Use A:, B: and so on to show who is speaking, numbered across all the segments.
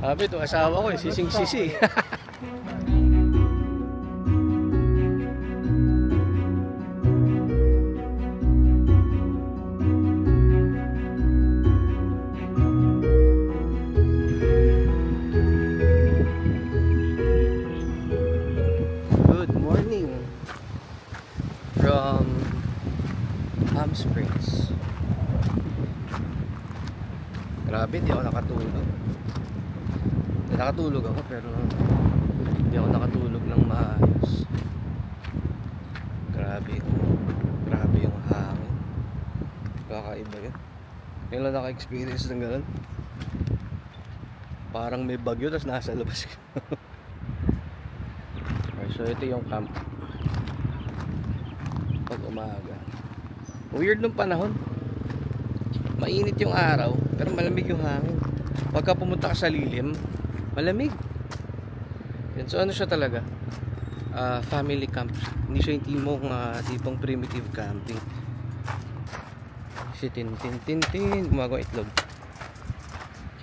A: Sabi ito, asawa ko eh, sising-sisi. Good morning from Palm Springs. Grabe, di ako nakatulog. Nakatulog ako pero hindi ako nakatulog ng maayos. Grabe yung hangin. Kakaiba yun. Ngayon lang naka-experience ng ganun. Parang may bagyo tapos nasa labas ko. Okay, so ito yung camp pag umaga. Weird nung panahon. Mainit yung araw pero malamig yung hangin. Pagka pumunta ka sa lilim, malamig. Yan. So ano siya talaga? Family camp. Hindi siya yung tipong primitive camping. Si Tintin gumagawa itlog.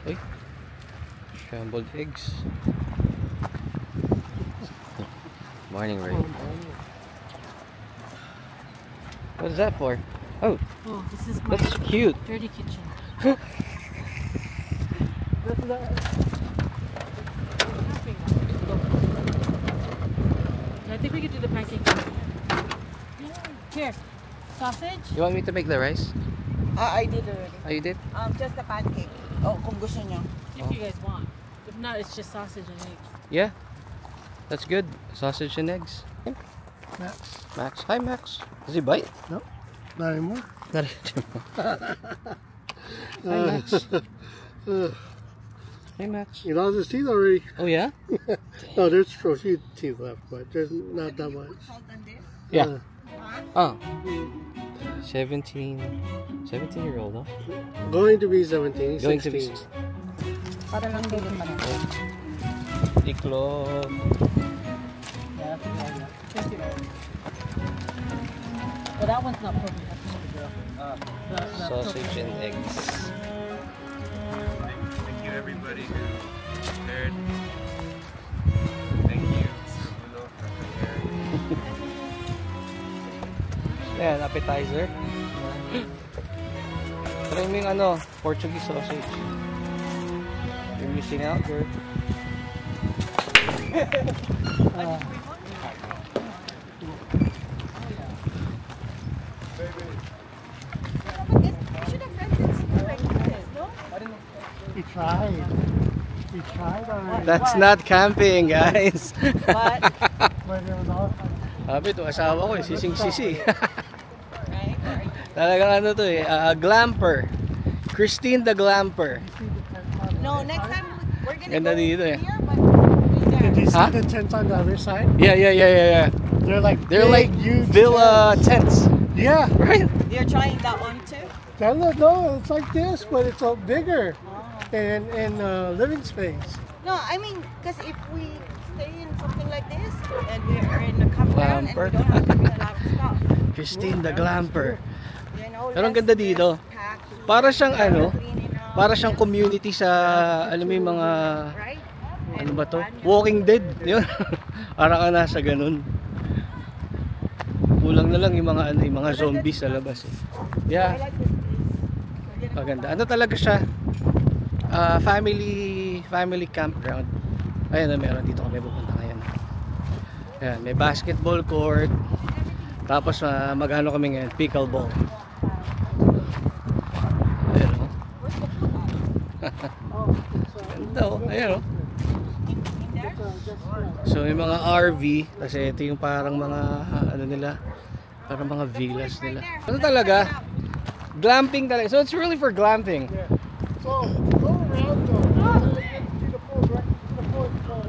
A: Uy, scrambled eggs. Morning, Ray. What is that for? Oh,
B: this is my
A: that's cute.
B: dirty kitchen. I think we could do the pancake. Here, sausage.
A: You want me to make the rice?
C: I did already.
A: Oh, you did?
C: Just the pancake. Oh, kung gusto nyo.
B: If you guys want. If not, it's just sausage and eggs.
A: Yeah, that's good. Sausage and eggs.
D: Max.
A: Max. Hi, Max. Does he bite?
D: No, not anymore.
A: Not Hi, Max. Hey, Max.
D: He lost his teeth already.
A: Oh, yeah?
D: No, there's a few teeth left, but there's not that much.
C: Salt on this?
A: Yeah. Oh. 17-year-old, huh?
D: Going to be 17.
A: Going to be
D: 16.
C: Para lang din pa lang.
A: Iklog.
B: Well, that one's not perfect. That's another girl.
A: Sausage and eggs.
E: Thank you everybody who prepared. Thank you, Sir Bulo, for preparing.
A: Ayan, appetizer. Try mo yung Portuguese sausage. You're missing out, girl.
D: He tried. He tried already.
A: That's not camping, guys.
C: But,
D: But it was all
A: Sabi ito, asawa ko eh, sising-sisi. Talagang to eh, glamper. Christine the Glamper.
C: no, next time we're gonna
A: Ganda
C: go
A: dito eh.
C: here, but
D: Did you see
A: Huh?
D: the tents on the other side?
A: Yeah.
D: They're like
A: They're
D: big,
A: like
D: huge
A: villa tents,
D: Yeah.
A: right?
C: you're trying that one too?
D: No, it's like this, but it's a bigger and living space.
C: No, I mean, because if we stay in something like this and we're in a campground and we don't have to bring a lot of stuff,
A: Christine the Glamper.
C: you know,
A: Pero ang ganda dito. Para siyang para siyang community sa alam mo yung mga
C: right?
A: ano ba to? Walking Dead, yun. Para ka nasa ganun. Kulang na lang yung mga yung mga zombies sa labas eh. Yeah. Maganda. Ano talaga siya? Family campground. Ayun na, meron dito kami pupunta ngayon. Ayan, may basketball court. Tapos magano kami ngayon, pickleball. Ayun oh. Ganda oh, ayun oh. So yung mga RV, kasi ito yung parang mga ano nila, parang mga villas nila. Ano talaga? Glamping talaga. So it's really for glamping.
D: Yeah. So go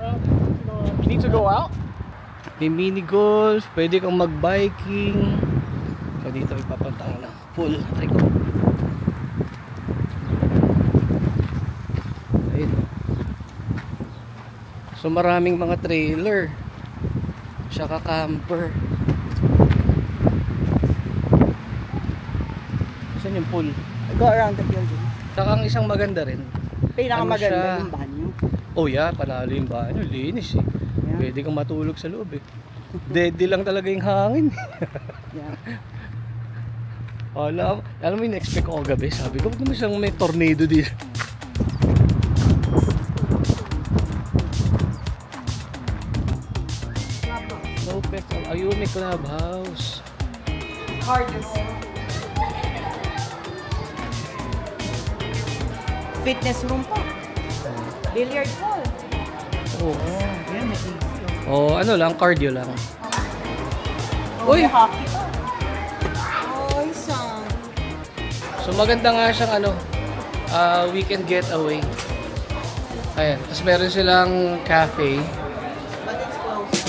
D: around though.
A: You need to go out? May mini golf, pwede kang mag-biking. So dito ipapunta na pool. Ayun. So maraming mga trailer. Saka camper. Saan yung pool?
C: Go around the building.
A: Saka ang isang maganda rin,
C: Pinakamaganda
A: siya?
C: yung banyo.
A: Oh yeah, panalo yung banyo. Linis eh.
C: Yeah.
A: Pwede kang matulog sa loob eh. Deadly lang talaga yung hangin.
C: Yeah.
A: Alam mo yung expect ko gabi. Sabi ko, huwag naman siyang may tornado dito. No pet. Ayumi Clubhouse.
C: Fitness room pa. Billiard hall.
A: Oo.
C: Yeah, may AC.
A: Oh, ano lang, cardio lang.
C: Oh,
A: Uy!
C: may hockey pa. Oh, isang.
A: So maganda nga siyang ano, weekend getaway. Ayan, tapos meron silang cafe.
C: But it's closed.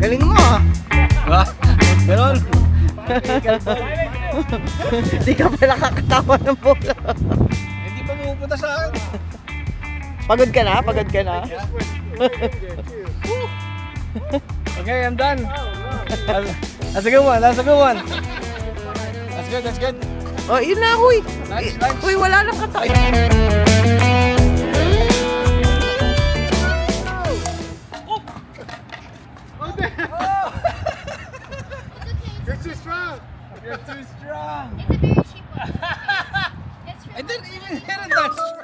C: Galing mo ah.
A: Diba? Meron.
C: Hindi ka pala kakatawa ng bola.
A: Hindi pa pupunta sa akin.
C: Pagod ka na? Pagod ka na?
A: Okay, I'm done. That's a good one. That's a good one. That's good. That's good.
C: Oh, yun na, huy.
A: Nice.
C: Huy, wala nang katawa.
D: You're too strong.
A: You're too strong.
B: It's a very cheap one. It's
A: I didn't even hit it that strong.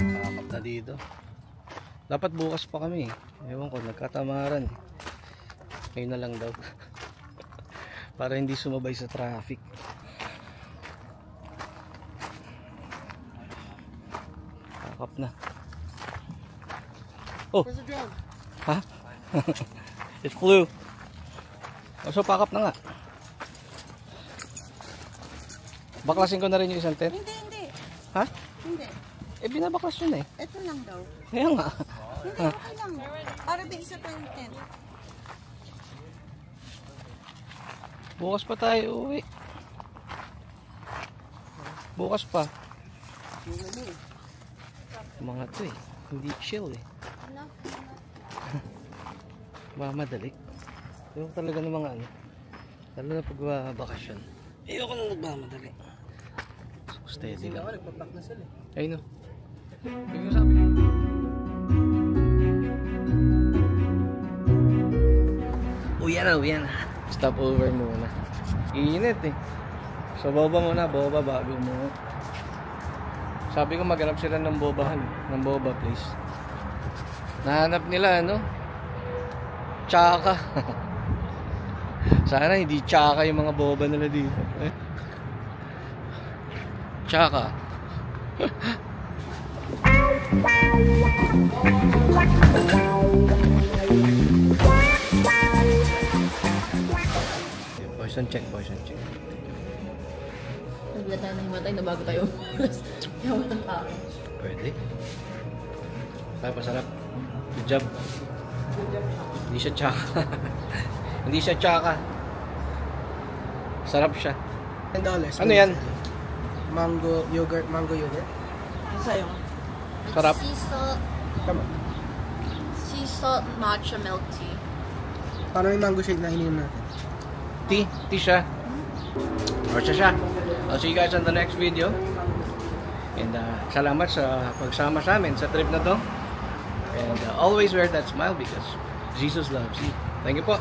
A: Kakap na dito. Dapat bukas pa kami. Ewan ko, nagkatamaran. Ngayon na lang daw. Para hindi sumabay sa traffic. Kakap na. Oh!
D: Where's the drum?
A: Ha? It flew. Oh, so pakap na nga. Baklasin ko na rin yung isang tent.
C: Hindi.
A: Ha?
C: Hindi.
A: Eh, binabaklas yun eh.
C: Ito lang daw.
A: Kaya nga.
C: Hindi, okay lang. Para ba isa pa yung tent?
A: Bukas pa tayo uwi. Bukas pa. Mga to eh. Hindi chill eh. Mamadali. Yung talaga ng mga ano. Lalo na pag bakasyon. Ayoko na nagmamadali. So, steady lang.
D: Nagpapak na sila.
A: Ayun o. Yung sabi ko. Uyan na. Stop over muna. Iinit eh. So boba muna, boba bago mo. Sabi ko maghanap sila ng bobahan, ng boba place. Nahanap nila ano? Tsaka. Sana hindi tsaka yung mga boba nila dito. Tsaka. Poison check.
B: Nagla tayo na himatay na bago tayo umalas. Kaya walang tao.
A: Pwede. Ay, pasarap. Good job. Hindi siya tsaka. Hindi siya tsaka. Sarap siya.
D: $10.
A: Ano yan?
D: Mango yogurt.
C: Ano sa'yo?
A: Sarap.
B: Sea salt.
D: Tama.
B: Sea salt matcha milk tea.
D: Paano yung mango shake na ininom natin?
A: Tea siya. Or siya. I'll see you guys on the next video. And salamat sa pagsama sa amin sa trip na to. And always wear that smile because Jesus loves you. Thank you po.